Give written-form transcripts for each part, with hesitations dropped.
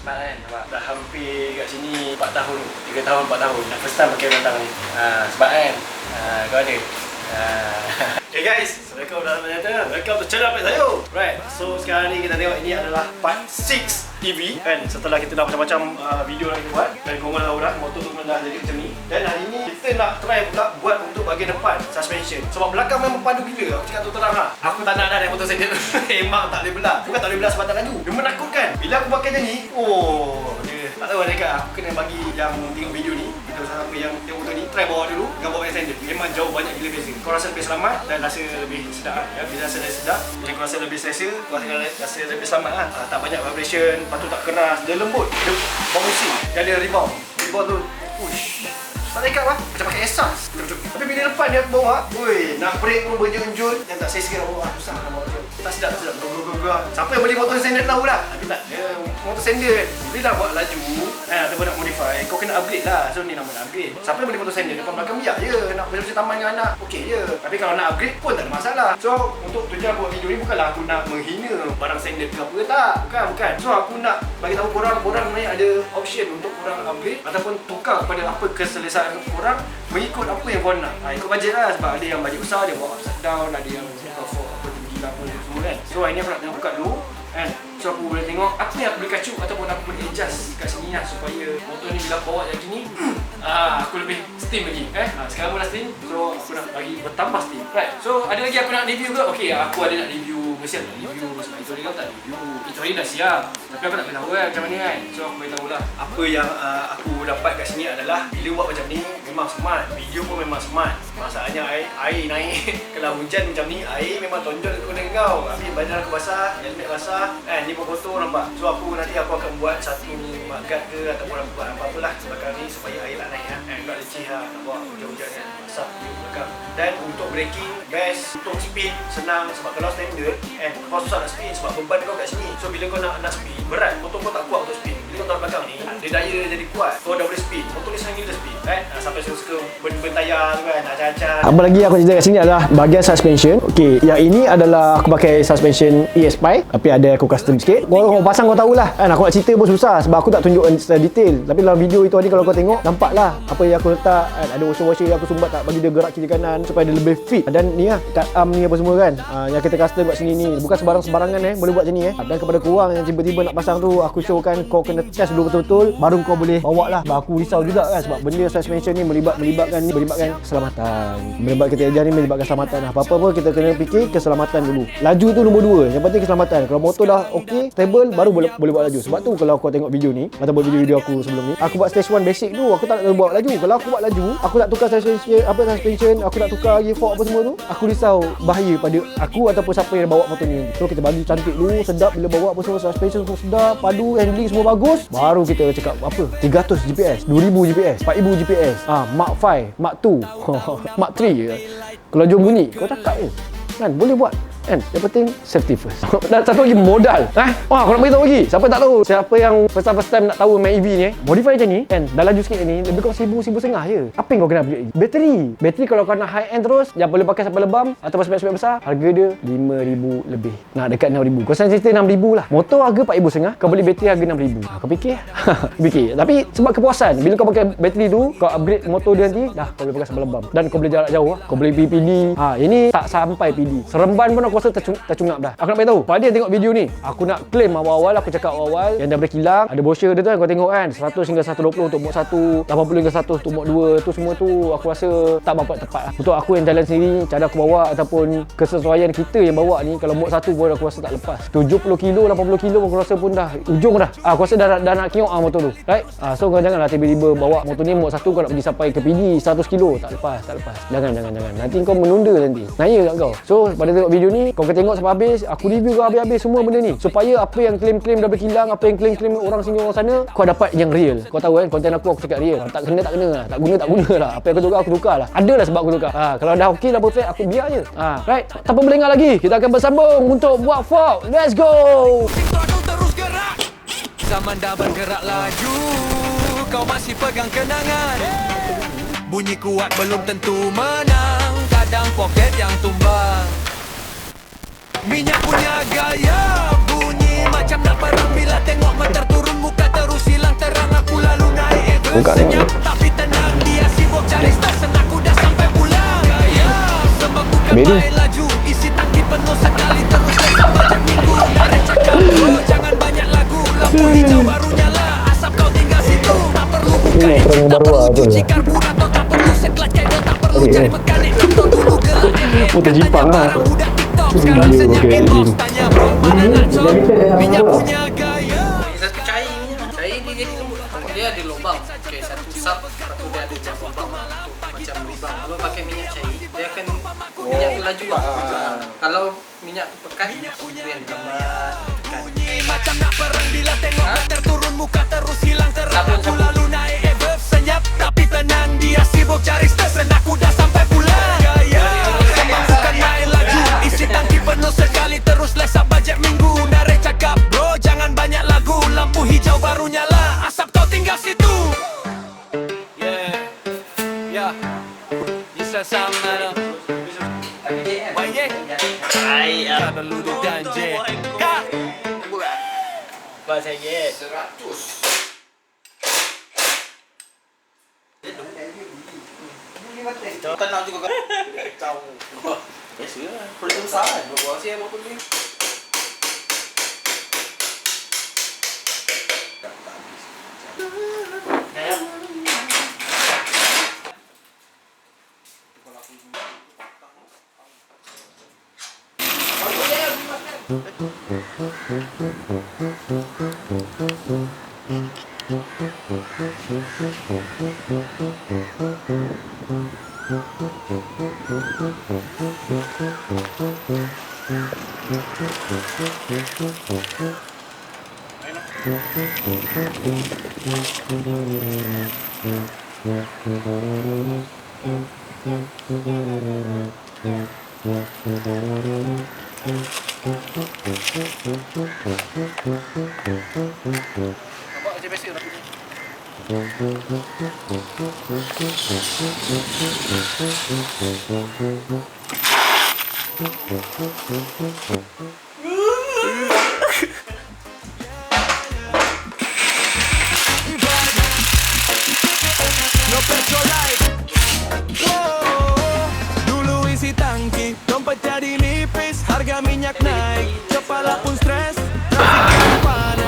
smart kan, nampak? Dah hampir kat sini 4 tahun, 3 tahun, 4 tahun. First time pakai rantang ni. Smart kan? Kau ada? Okay guys, Assalamualaikum warahmatullahi wabarakatuh. Welcome to channel Pet Sayu. Right, so sekarang ni kita tengok ini adalah part 6 TV kan. Setelah kita dah macam-macam video yang kita buat, dan korang tahu dah motor tu dah jadi macam ni. Dan hari ni kita nak try pula buat untuk bahagian depan suspension. Sebab belakang memang padu gila. Aku cakap tu terang lah. Aku tak nak dah naik motor sendiri. Memang tak boleh belah. Bukan tak boleh belah sebab tak laju. Dia menakutkan. Bila aku pakai macam ni, dia tak tahu dekat aku kena bagi yang tengok video ni. Kita siapa yang tengok motor ni, try bawa dulu dengan bawa yang sandal. Memang jauh banyak gila beza. Kau rasa lebih selamat dan rasa lebih sedap ya. Bila rasa lebih sedap, jadi kau rasa lebih selesa, kau rasa lebih selamat lah. Tak banyak vibration, lepas tu tak keras, dia lembut. Dia bouncy, dia ada rebound. Rebound tu, push. Tak dekat lah, macam pakai esas. Tapi bila depan dia bawa, nak brake pun berjun-jun. Yang tak selesa nak bawa, susah nak bawa je. Tak sedap, siapa yang beli motor sandal tahu lah. Tapi tak, motor sandal bila dah buat laju, ataupun nak modify, kau kena upgrade lah. So ni nama nak upgrade. Siapa yang beli motor sandal, depan belakang biar je. Nak bersama taman dengan anak, okey je. Tapi kalau nak upgrade pun tak ada masalah. So untuk tujuan buat video ni bukanlah aku nak menghina barang sandal ke apa, tak. Bukan. So aku nak bagi tahu korang ni ada option untuk korang upgrade ataupun tukar kepada apa keselesaan korang mengikut apa yang korang nak. Ikut bajet lah, sebab ada yang bajet besar dia bawa upside down, ada yang for apa tinggi apa semua kan. So hari ni aku nak tengok buka dulu kan. So aku boleh tengok apa yang aku boleh kacuk ataupun aku boleh adjust kat sini lah supaya motor ni bila bawa yang gini aku lebih steam lagi sekarang pun dah steam, so aku nak bagi bertambah steam. Right, so ada lagi aku nak review ke? Okay, aku ada nak review, mesti nak review sebab itu dia tak review. Itu hari dah siap, tapi aku nak beritahu kan macam mana kan. So aku beritahu lah apa yang aku dapat kat sini adalah bila buat macam ni memang smart, video pun memang smart. Masalahnya air naik kalau hujan macam ni air memang tonjol ke kena kau. Habis badan aku basah, helmet basah kan, ni pun kotor nampak. So nanti aku akan buat satu magat ke ataupun aku buat apa-apa lah belakang ni supaya air tak naik tak leceh lah nak bawa hujan-hujan kan, basah di belakang. Dan untuk braking best, untuk speed senang sebab kalau standard kau susah nak speed sebab beban kau kat sini. So bila kau nak speed berat, motor kau tak kuat untuk speed. Bila kau taruh belakang ni dia daya jadi kuat, kau dah boleh speed. Motor ni senang gila speed sampai suka ben tayar tu kan, acah-acah. Apa lagi aku cerita kat sini adalah bahagian suspension. Okey, yang ini adalah aku pakai suspension ES5 tapi ada aku custom sikit. Kau pasang kau tahulah kan, aku nak cerita pun susah sebab aku tak tunjuk secara detail. Tapi dalam video itu tadi kalau kau tengok nampaklah apa yang aku letak kan. Ada washer yang aku sumbat tak bagi dia gerak kiri kanan supaya dia lebih fit. Dan ni lah kat arm ni apa semua kan, yang kita custom kat sini ni bukan sembarangan boleh buat macam ni Dan kepada korang yang tiba-tiba nak pasang tu, aku showkan kau kena test dulu betul-betul baru kau boleh bawa lah. Aku risau juga kan sebab benda suspension ni melibatkan keselamatan. Melibatkan kita ajar ni melibatkan keselamatan. Apa-apa pun kita kena fikir keselamatan dulu. Laju tu nombor 2. Yang penting keselamatan. Kalau motor dah okey, stable, baru boleh buat laju. Sebab tu kalau kau tengok video ni ataupun video aku sebelum ni, aku buat stage 1 basic tu, aku tak nak buat laju. Kalau aku buat laju, aku nak tukar suspension, aku nak tukar gear fork apa semua tu, aku risau bahaya pada aku ataupun siapa yang bawa motor ni. So kita bagi cantik dulu, sedap bila bawa apa semua, suspension semua sedap, padu, handling semua bagus, baru kita cakap apa 300 GPS, 2000 GPS, 4000 GPS, Mark 5, Mark 2, Mark 3. Kalau jom bunyi, kau cakap je kan, boleh buat kan. Yang penting safety first. Dan satu lagi modal. Aku nak beritahu lagi. Siapa tak tahu, siapa yang first time nak tahu main EV ni, modify macam ni kan, dah laju sikit ni, lebih kurang 1000-1500 je. Apa yang kau kena upgrade lagi? Bateri kalau kau nak high end terus, yang boleh pakai sampai lebam atau spek besar, harga dia 5000 lebih. Nak dekat 6000. Kau cerita 6000 lah. Motor harga 4500, kau beli bateri harga 6000. Kau fikir? Fikir. Tapi sebab kepuasan, bila kau pakai bateri tu, kau upgrade motor dia nanti, dah kau boleh pakai sampai lebam. Dan kau boleh jarak jauh lah. Kau boleh PD. Ini tak sampai PD. Seremban pun aku rasa tercungap dah. Aku nak beritahu, pada dia tengok video ni, aku nak claim awal-awal, aku cakap awal yang dah berkilang, ada brochure dia tu kan, kau tengok kan, 100 hingga 120 untuk mod 1, 80 hingga 100 untuk mod 2, tu semua tu aku rasa tak berapa tepat lah. Untuk aku yang jalan sendiri, cara aku bawa ataupun kesesuaian kita yang bawa ni, kalau mod 1 pun aku rasa tak lepas. 70 kilo, 80 kilo aku rasa pun dah ujung dah. Aku rasa dah nak kiok motor tu. Right? So kau janganlah tiba-tiba bawa motor ni mod 1 kau nak pergi sampai ke PD 100 kilo, tak lepas. Jangan. Nanti kau menunda nanti. Naya kat kau. So pada tengok video ni, kau kena tengok sampai habis. Aku review kau habis-habis semua benda ni supaya apa yang klaim-klaim dah berkilang, apa yang klaim-klaim orang sini orang sana, kau dapat yang real. Kau tahu kan, konten aku cakap real. Tak kena lah. Tak guna lah. Apa yang aku tukar lah. Adalah sebab aku tukar. Kalau dah okey, dah perfect, aku biar je. Right? Tanpa berlengah lagi, kita akan bersambung untuk buat vlog. Let's go. Terus gerak. Zaman dah bergerak laju. Kau masih pegang kenangan. Bunyi kuat belum tentu menang. Kadang poket yang tumbang. Minyak punya gaya, bunyi macam nak perang bila tengok meter turun muka terang aku lalu naik Buka senyap tapi tenang dia sibuk cari stesen aku dah sampai pulang. Gaya semua bukan main laju isi tangki penuh sekali terus besok macam minggu. Dari cakap bro jangan banyak lagu lampu hijau baru nyala asap kau tinggal situ tak perlu buka engine tak perlu cuci karburator tak perlu set light kabel tak perlu cari mekanik laptop dulu gelap Putar Jepang lah. budak TikTok sekarang senyap inbox tanya bro mana nak cop minyak punya gaya. Satu cair minyak. Cair dia jadi lembut. Dia ada lubang. Okay, satu sub, satu dia ada macam lubang. Macam lubang. Kalau pakai minyak cair, dia akan minyak tu laju lah. Kalau minyak tu pekat, dia yang lambat. Macam nak perang bila tengok meter turun muka terus hilang terang. Aku lalu naik reverb senyap tapi tenang dia sibuk cari stesen aku dah sampai pulang. Gaya semua bukan main laju isi tangki penuh sekali terus lesap bajet minggu. Narek cakap bro jangan banyak lagu lampu hijau baru nyala asap kau tinggal situ. Yeah bisa sama Kau dulu danjen Kak Bahasa ye. 100. Tenang juga kan? Kau. Biasa lah. Perlu besar kan? Buat saya apa pun ni. Nampak macam biasa lah. No petrol light. Dulu isi tangki, dompet jadi nipis, harga minyak naik, kepala pun stres.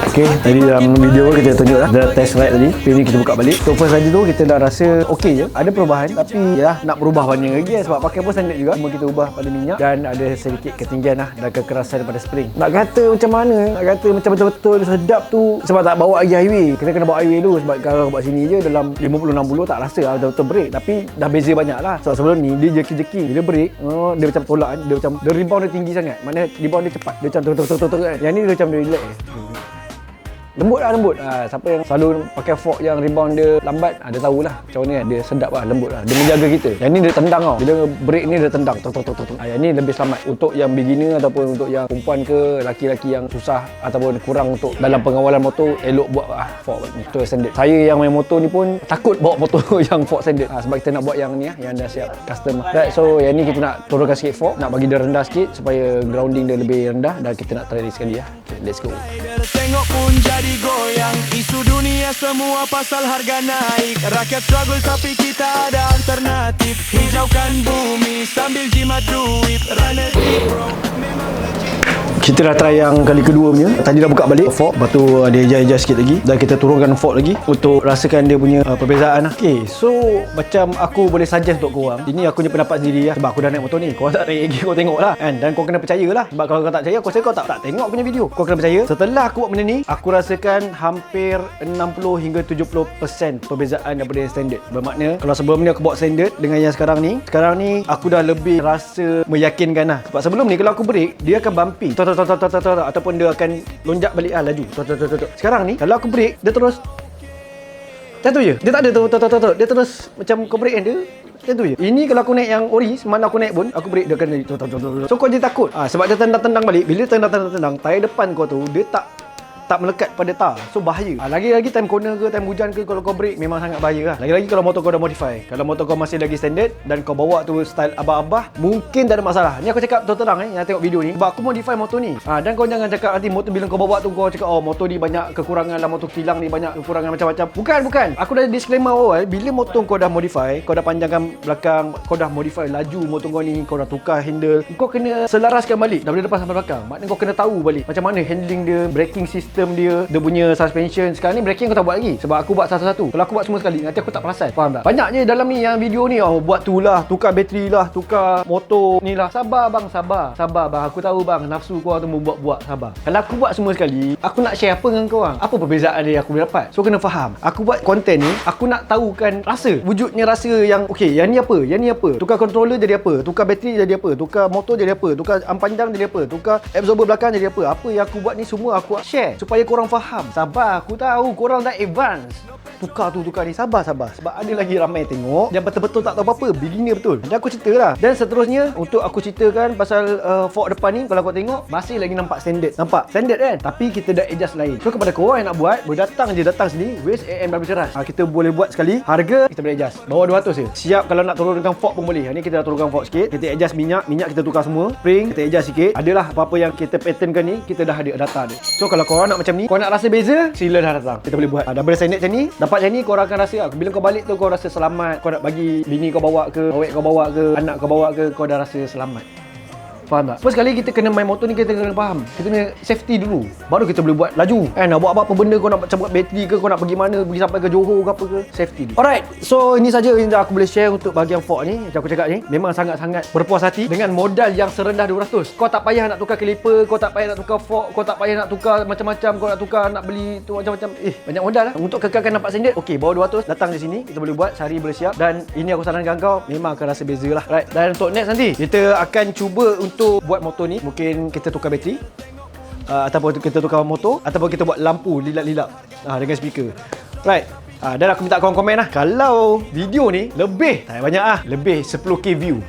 Okay, tadi dalam video kita tunjuk lah the test ride tadi. Ini kita buka balik. So first tadi tu kita dah rasa okey je. Ada perubahan tapi yalah nak berubah banyak lagi sebab pakai pun standard juga. Cuma kita ubah pada minyak dan ada sedikit ketinggian lah dan kekerasan pada spring. Nak kata macam mana? Nak kata macam betul-betul sedap tu sebab tak bawa lagi highway. Kita kena bawa highway dulu sebab kalau buat sini je dalam 50-60 tak rasa lah betul-betul break. Tapi dah beza banyak lah. Sebab sebelum ni dia jeki-jeki. Bila break, dia macam tolak kan. Dia macam dia rebound dia tinggi sangat. Mana rebound dia cepat. Dia macam tuk kan. Yang ni dia macam dia relax. Lembut lah lembut. Siapa yang selalu pakai fork yang rebound dia lambat, dia tahulah macam mana kan. Dia sedap lah, lembut lah. Dia menjaga kita. Yang ni dia tendang tau. Bila break ni dia tendang. Yang ni lebih selamat untuk yang beginner ataupun untuk yang perempuan ke laki-laki yang susah ataupun kurang untuk dalam pengawalan motor, elok buat fork motor standard. Saya yang main motor ni pun takut bawa motor yang fork standard. Sebab kita nak buat yang ni yang dah siap custom. Right, so yang ni kita nak turunkan sikit fork, nak bagi dia rendah sikit supaya grounding dia lebih rendah dan kita nak try dia sekali lah. Okay, let's go. Tengok pun jadi goyang. Isu dunia semua pasal harga naik. Rakyat struggle tapi kita ada alternatif. Hijaukan bumi sambil jimat duit. Run it bro. Memang legit. Kita dah try yang kali kedua punya. Tadi dah buka balik fork, lepas tu dia adjust sikit lagi dan kita turunkan fork lagi untuk rasakan dia punya perbezaan lah. Okay, so macam aku boleh suggest untuk korang, ini aku punya pendapat sendiri lah sebab aku dah naik motor ni. Korang tak naik lagi, kau tengok lah kan? Dan kau kena percaya lah sebab kalau kau tak percaya, aku rasa kau tak tengok aku punya video. Kau kena percaya. Setelah aku buat benda ni, aku rasakan hampir 60 hingga 70% perbezaan daripada yang standard. Bermakna kalau sebelum ni aku buat standard dengan yang sekarang ni aku dah lebih rasa meyakinkan lah. Sebab sebelum ni kalau aku break, dia akan bumpy ataupun dia akan lonjak balik lah laju. Sekarang ni kalau aku break, dia terus macam tu je. Dia tak ada dia terus macam kau break kan dia macam tu je. Ini kalau aku naik yang ori, semalam aku naik pun aku break dia akan so kau jadi takut. Sebab dia tendang-tendang balik. Bila tendang-tendang tayar depan kau tu dia tak tak melekat pada tar. So bahaya. Lagi-lagi time corner ke, time hujan ke, kalau kau break memang sangat bahaya lah. Lagi-lagi kalau motor kau dah modify. Kalau motor kau masih lagi standard dan kau bawa tu style abah-abah, mungkin tak ada masalah. Ni aku cakap terang yang tengok video ni, sebab aku modify motor ni. Dan kau jangan cakap nanti motor bila kau bawa tu kau cakap, oh motor ni banyak kekurangan lah, motor kilang ni banyak kekurangan macam-macam. Bukan. Aku dah disclaimer awal, bila motor kau dah modify, kau dah panjangkan belakang, kau dah modify laju motor kau ni, kau dah tukar handle, kau kena selaraskan balik daripada depan sampai belakang. Maknanya kau kena tahu balik macam mana handling dia, braking system dia punya suspension. Sekarang ni braking aku tak buat lagi sebab aku buat satu-satu. Kalau aku buat semua sekali, nanti aku tak perasan. Faham tak? Banyak je dalam ni yang video ni, buat tu lah, tukar bateri lah, tukar motor ni lah. Sabar bang. Aku tahu bang, nafsu kau tu membuat-buat. Sabar. Kalau aku buat semua sekali, aku nak share apa dengan kau orang? Apa perbezaan dia aku boleh dapat? So kena faham. Aku buat konten ni, aku nak tahukan rasa. Wujudnya rasa yang okey, yang ni apa? Tukar controller jadi apa? Tukar bateri jadi apa? Tukar motor jadi apa? Tukar arm panjang jadi apa? Tukar absorber belakang jadi apa? Apa yang aku buat ni semua aku share supaya korang faham. Sabar, aku tahu korang dah advance. Tukar ni, sabar. Sebab ada lagi ramai tengok yang betul-betul tak tahu apa-apa, beginner betul. Dan aku cerita lah. Dan seterusnya untuk aku ceritakan pasal fork depan ni, kalau kau tengok masih lagi nampak standard. Nampak standard kan? Tapi kita dah adjust lain. So kepada korang yang nak buat, boleh datang sini, Waste AM Ceras. Kita boleh buat sekali. Harga kita boleh adjust. Bawah 200 je. Siap kalau nak turunkan fork pun boleh. Ni kita dah turunkan fork sikit. Kita adjust minyak kita tukar semua. Spring kita adjust sikit. Adalah apa-apa yang kita patternkan ni, kita dah ada data dia. So kalau korang nak macam ni, korang nak rasa beza, sila dah datang. Kita boleh buat. Dah standard macam ni, dapat macam ni, korang akan rasa bila kau balik tu kau rasa selamat. Kau nak bagi bini kau bawa ke, awek kau bawa ke, anak kau bawa ke, kau dah rasa selamat. Faham tak? First kali kita kena main motor ni, kita kena faham. Kita kena safety dulu. Baru kita boleh buat laju. Nak buat apa-apa benda, kau nak cabut bateri ke, kau nak pergi mana, pergi sampai ke Johor ke apa ke, safety dulu. Alright, so ini saja yang aku boleh share untuk bahagian fork ni. Macam aku cakap ni, memang sangat-sangat berpuas hati dengan modal yang serendah 200. Kau tak payah nak tukar kaliper, kau tak payah nak tukar fork, kau tak payah nak tukar macam-macam, kau nak tukar, nak beli tu macam-macam. Banyak modal lah. Untuk kekalkan nampak standard, okey, bawah 200, datang di sini, kita boleh buat, sehari boleh siap. Dan ini aku sarankan kau, memang akan rasa beza lah. Right, dan untuk next nanti, kita akan cuba untuk buat motor ni. Mungkin kita tukar bateri, ataupun kita tukar motor, ataupun kita buat lampu lilap-lilap dengan speaker. Right. Dan aku minta korang komen lah, kalau video ni lebih, tak banyak lebih 10k view,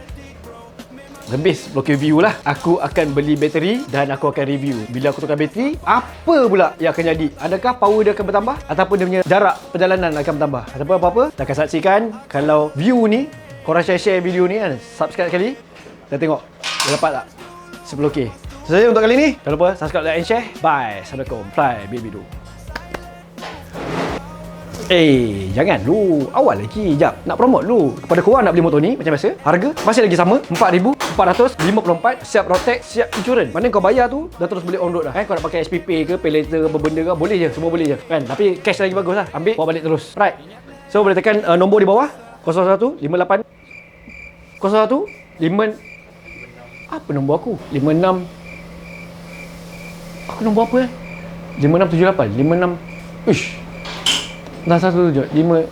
lebih 10k view lah, aku akan beli bateri dan aku akan review. Bila aku tukar bateri, apa pula yang akan jadi? Adakah power dia akan bertambah, ataupun dia punya jarak perjalanan akan bertambah, ataupun apa-apa? Kita akan saksikan. Kalau view ni, korang share video ni kan, subscribe sekali dan tengok dia dapat tak 10k. Itu saja untuk kali ni. Jangan lupa subscribe, like and share. Bye. Assalamualaikum. Fly baby do. Jangan lu. Awal lagi. Jap. Nak promote lu. Kepada korang nak beli motor ni macam biasa, harga masih lagi sama, 4,454. Siap road tax, siap insurans. Mana kau bayar tu dah terus boleh on road dah. Kau nak pakai SPP ke, pay later, apa benda ke, boleh je. Semua boleh je. Kan? Tapi cash lagi bagus lah. Ambil, bawa balik terus. Right. So boleh tekan nombor di bawah 01 58 01 5. Apa nombor aku? 56. Aku nombor apa 5678 56. Ish. Dah 17 5.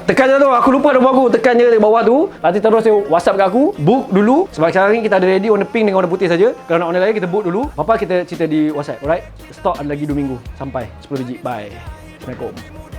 Tekan je tu. Aku lupa nombor aku. Tekan je di bawah tu. Nanti terus dia WhatsApp kat aku. Book dulu. Sebab sekarang ni kita ada ready warna pink dengan warna putih saja. Kalau nak warna lain kita book dulu. Apa kita cerita di WhatsApp. Alright. Stok ada lagi 2 minggu sampai 10 biji. Bye. Assalamualaikum.